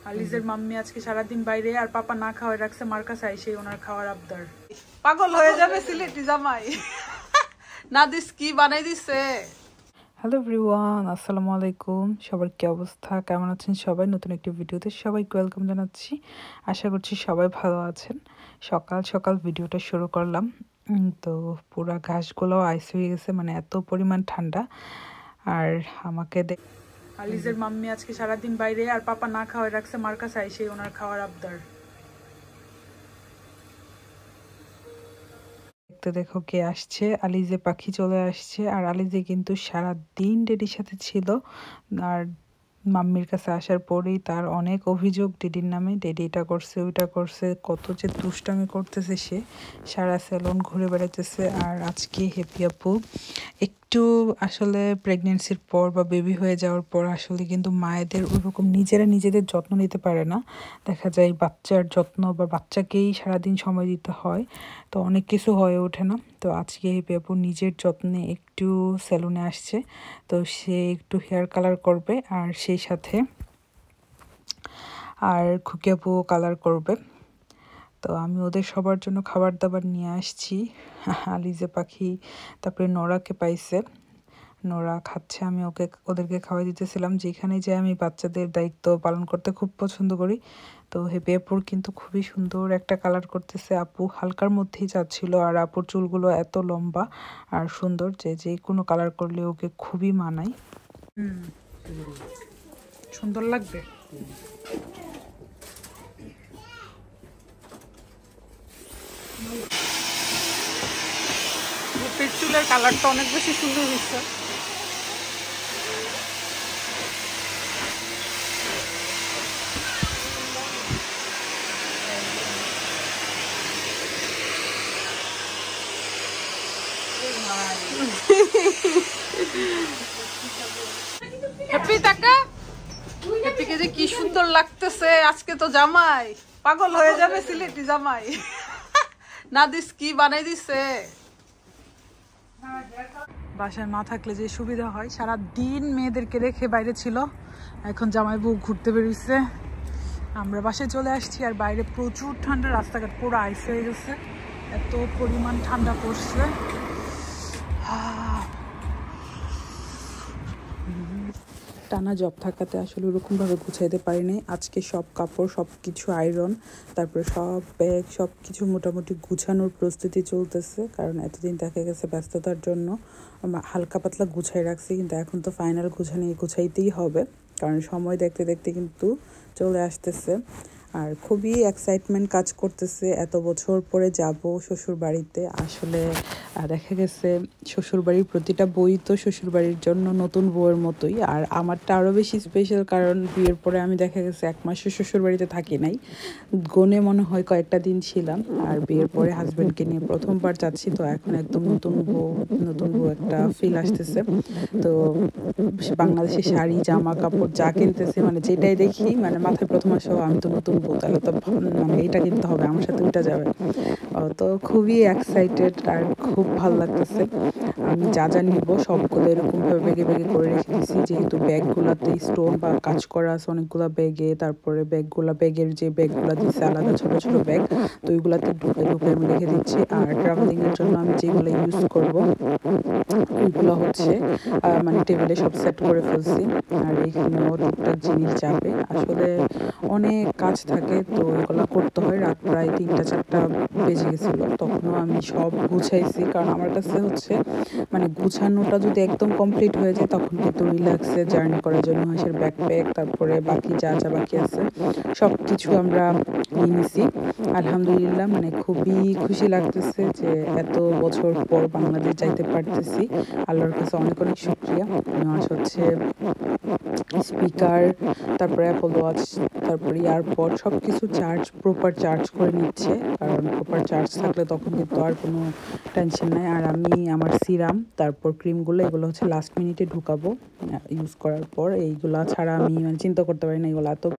আলিজের mummy আজকে সারাদিন বাইরে, আর পাপা না খাওয়াই রাখছে মার কাছে আইসে ওনার খাওয়ার আবদার। পাগল হয়ে যাবে সিলেটি জামাই। না দিস কি বানাই দিছে। হ্যালো এভরিওয়ান, আসসালামু আলাইকুম। সবার কি অবস্থা, কেমন আছেন সবাই? নতুন একটি ভিডিওতে সবাইকে ওয়েলকাম জানাচ্ছি। আশা করছি সবাই ভালো আছেন। সকাল সকাল ভিডিওটা শুরু করলাম। তো পুরা ঘাসগুলো আইস হয়ে গেছে, মানে এত পরিমাণ ঠান্ডা। আর আমাকে আলিজের মাম্মি আজকে সারাদিন বাইরে, আর পাপা না খাওয়াই রাখছে মার কাছে আইসে ওনার খাওয়ার আবদার। দেখো কে আসছে, আলিজে পাখি চলে আসছে। আর আলিজে কিন্তু সারাদিন ডেডির সাথে ছিল, আর মাম্মির কাছে আসার পরেই তার অনেক অভিযোগ ডেডির নামে। ডেডি এটা করছে ওইটা করছে, কত যে দুষ্টামি করতেছে সে, সারা সেলুন ঘুরে বেড়াইতেছে। আর আজকে হ্যাপি আপু একটু আসলে প্রেগনেন্সির পর বা বেবি হয়ে যাওয়ার পর আসলে কিন্তু মায়েদের ওইরকম নিজেদের যত্ন নিতে পারে না। দেখা যায় বাচ্চার যত্ন বা বাচ্চাকেই সারাদিন সময় দিতে হয়, তো অনেক কিছু হয়ে ওঠে না। তো আজকে হ্যাপি আপু নিজের যত্নে একটু সেলুনে আসছে, তো সে একটু হেয়ার কালার করবে, আর সেই সাথে আর খুকি আপু কালার করবে। তো আমি ওদের সবার জন্য খাবার দাবার নিয়ে আসছি। আলিজে পাখি তারপরে নোরাকে পাইছে, নোরা খাচ্ছে, আমি ওদেরকে খাওয়াই দিতেছিলাম। যেখানে যে আমি বাচ্চাদের দায়িত্ব পালন করতে খুব পছন্দ করি। তো হেপি আপুর কিন্তু খুবই সুন্দর একটা কালার করতেছে, আপু হালকার মধ্যেই যাচ্ছিল। আর আপুর চুলগুলো এত লম্বা আর সুন্দর যে কোনো কালার করলে ওকে খুবই মানায়। সুন্দর লাগবে। চুলের কালারটা অনেক বেশি সুন্দর হয়েছে। হ্যাপি টাকা, হ্যাপিকে যে কি সুন্দর লাগতেছে আজকে, তো জামাই পাগল হয়ে যাবে সিলেটি জামাই। না দিস কি বানাই দিছে। বাসায় মা থাকলে যে সুবিধা হয়, সারা দিন মেয়েদেরকে রেখে বাইরে ছিল, এখন জামাই বউ ঘুরতে বেরিয়েছে। আমরা বাসায় চলে আসছি, আর বাইরে প্রচুর ঠান্ডা, রাস্তাঘাট পুরো আইস হয়ে গেছে, এত পরিমাণ ঠান্ডা পড়ছে। টানা জব থাকাতে আসলে ওরকমভাবে গুছাইতে পারিনি। আজকে সব কাপড় সব কিছু আয়রন, তারপরে সব ব্যাগ সব কিছু মোটামুটি গুছানোর প্রস্তুতি চলতেছে। কারণ এতদিন দেখা গেছে ব্যস্ততার জন্য হালকা পাতলা গুছাই রাখছি, কিন্তু এখন তো ফাইনাল গুছাইতেই হবে, কারণ সময় দেখতে দেখতে কিন্তু চলে আসতেছে। আর খুবই এক্সাইটমেন্ট কাজ করতেছে, এত বছর পরে যাব শ্বশুর বাড়িতে। আসলে দেখা গেছে শ্বশুরবাড়ির প্রতিটা বই তো শ্বশুরবাড়ির জন্য নতুন বউয়ের মতোই, আর আমারটা আরও বেশি স্পেশাল, কারণ বিয়ের পরে আমি দেখা গেছে 1 মাসও শ্বশুরবাড়িতে থাকি নাই, গনে মনে হয় কয়েকটা দিন ছিলাম। আর বিয়ের পরে হাজব্যান্ডকে নিয়ে প্রথমবার যাচ্ছি, তো এখন একদম নতুন বউ একটা ফিল আসতেছে। তো বাংলাদেশের শাড়ি জামা কাপড় যা কিনতেছে, মানে যেটাই দেখি মানে মাথায় প্রথম আসে আমি তো নতুন বউ, তাহলে তো মানে এটা কিনতে হবে, আমার সাথে ওইটা যাবে। তো খুবই এক্সাইটেড আর খুব ভালো লাগতেছে। আমি যা নিব সবগুলো এরকমভাবে বেগে করে রেখে দিচ্ছি, যেহেতু ব্যাগগুলোতে স্টোন বা কাজ করা আছে অনেকগুলো ব্যাগে। তারপরে ব্যাগের যে ব্যাগগুলো দিচ্ছে আলাদা ছোট ছোট ব্যাগ, তো ওইগুলোতে ঢুকে আমি রেখে দিচ্ছি। আর ট্রাভেলিংয়ের জন্য আমি যেগুলো ইউজ করব ওইগুলো হচ্ছে মানে টেবিলে সব সেট করে ফেলছি। আর এইখানেও টুকটাক জিনিস যাবে, আসলে অনেক কাজ থাকে, তো এগুলো করতে হয়। রাত প্রায় 3টা-4টা বেজে গেছিলো, তখনও আমি সব গুছাইছি, কারণ আমার কাছে হচ্ছে মানে গুছানোটা যদি একদম কমপ্লিট হয়ে যায় তখন কিন্তু রিল্যাক্সে জার্নি করার জন্য হাঁসের ব্যাকপ্যাক, তারপরে বাকি যা বাকি আছে সব কিছু আমরা নিয়ে নিছি। আলহামদুলিল্লাহ, মানে খুবই খুশি লাগতেছে যে এত বছর পর বাংলাদেশ যাইতে পারতেছি। আল্লাহর কাছে অনেক অনেক শুকরিয়া। নেওয়াজ হচ্ছে স্পিকার, তারপরে অ্যাপল ওয়াচ, তারপরে ইয়ারপড সব কিছু প্রপার চার্জ করে নিচ্ছে, কারণ প্রপার চার্জ থাকলে তখন কিন্তু আর কোনো টেনশন নাই। আর আমি আমার সিরাম তারপর ক্রিমগুলো এগুলো হচ্ছে লাস্ট মিনিটে ঢুকাবো ইউজ করার পর। এইগুলা ছাড়া আমি মানে চিন্তা করতে পারি না, এগুলো এত